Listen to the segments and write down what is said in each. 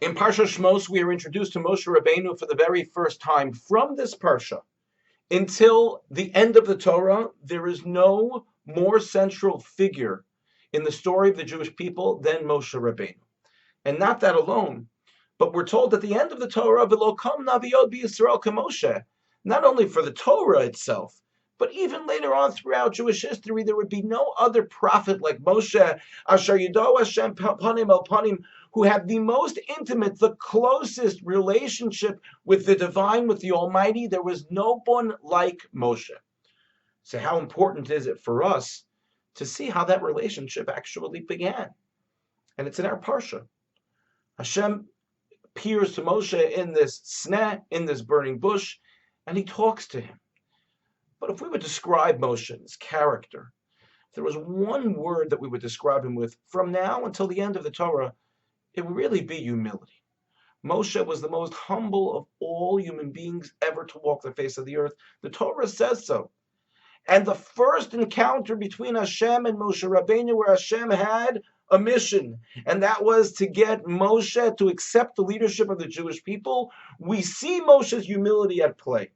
In Parsha Shemos, we are introduced to Moshe Rabbeinu for the very first time. From this Parsha until the end of the Torah, there is no more central figure in the story of the Jewish people than Moshe Rabbeinu. And not that alone, but we're told at the end of the Torah, "V'lo kam naviyot b'Yisrael k'Moshe," not only for the Torah itself, but even later on throughout Jewish history, there would be no other prophet like Moshe, Asher Yado Hashem panim el panim, who had the most intimate, the closest relationship with the divine, with the Almighty. There was no one like Moshe. So how important is it for us to see how that relationship actually began? And it's in our Parsha. Hashem appears to Moshe in this sneh, in this burning bush, and he talks to him. But if we would describe Moshe, his character, if there was one word that we would describe him with from now until the end of the Torah, it would really be humility. Moshe was the most humble of all human beings ever to walk the face of the earth. The Torah says so. And the first encounter between Hashem and Moshe Rabbeinu, where Hashem had a mission, and that was to get Moshe to accept the leadership of the Jewish people, we see Moshe's humility at play.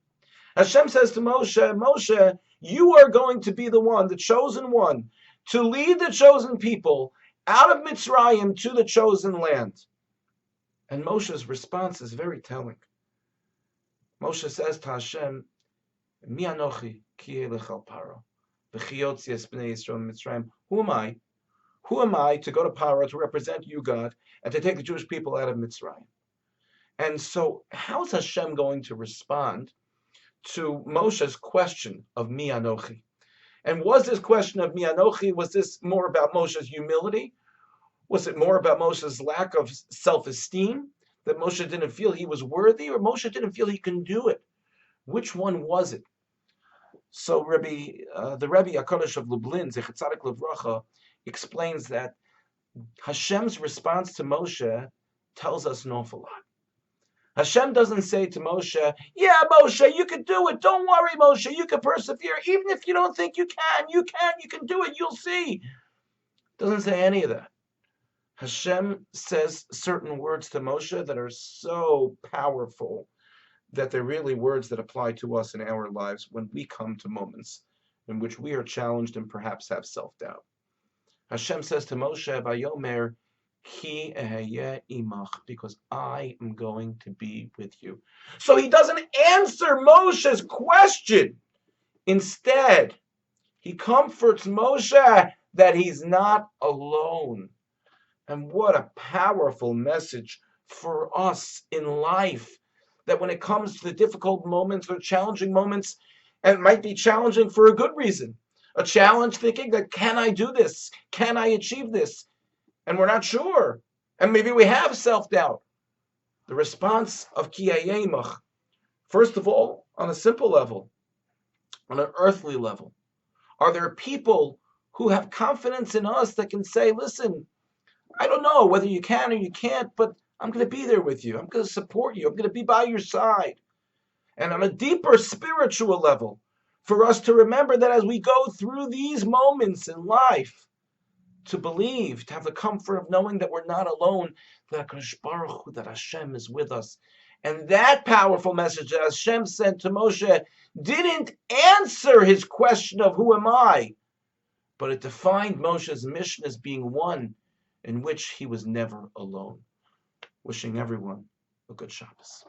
Hashem says to Moshe, Moshe, you are going to be the one, the chosen one, to lead the chosen people out of Mitzrayim to the chosen land. And Moshe's response is very telling. Moshe says to Hashem, Mi anochi ki elech al paro, v'chiyotzi es bnei Yisrael Mitzrayim. Who am I? Who am I to go to Paro to represent you, God, and to take the Jewish people out of Mitzrayim? And so, how is Hashem going to respond to Moshe's question of Mi Anochi? And was this question of Mi Anochi, was this more about Moshe's humility? Was it more about Moshe's lack of self-esteem? That Moshe didn't feel he was worthy, or Moshe didn't feel he can do it? Which one was it? So the Rebbe HaKadosh of Lublin, Zecher Tzadik Livracha, explains that Hashem's response to Moshe tells us an awful lot. Hashem doesn't say to Moshe, yeah, Moshe, you can do it. Don't worry, Moshe, you can persevere. Even if you don't think you can do it. You'll see. Doesn't say any of that. Hashem says certain words to Moshe that are so powerful that they're really words that apply to us in our lives when we come to moments in which we are challenged and perhaps have self-doubt. Hashem says to Moshe, Vayomer, Ki eheyeh imach, because I am going to be with you. So he doesn't answer Moshe's question. Instead, he comforts Moshe that he's not alone. And what a powerful message for us in life, that when it comes to the difficult moments or challenging moments, and it might be challenging for a good reason, a challenge thinking that, can I do this? Can I achieve this? And we're not sure. And maybe we have self-doubt. The response of Ki Hayeh Imach, first of all, on a simple level, on an earthly level, are there people who have confidence in us that can say, listen, I don't know whether you can or you can't, but I'm going to be there with you. I'm going to support you. I'm going to be by your side. And on a deeper spiritual level, for us to remember that as we go through these moments in life, to believe, to have the comfort of knowing that we're not alone, that Hashem is with us. And that powerful message that Hashem sent to Moshe didn't answer his question of who am I, but it defined Moshe's mission as being one in which he was never alone. Wishing everyone a good Shabbos.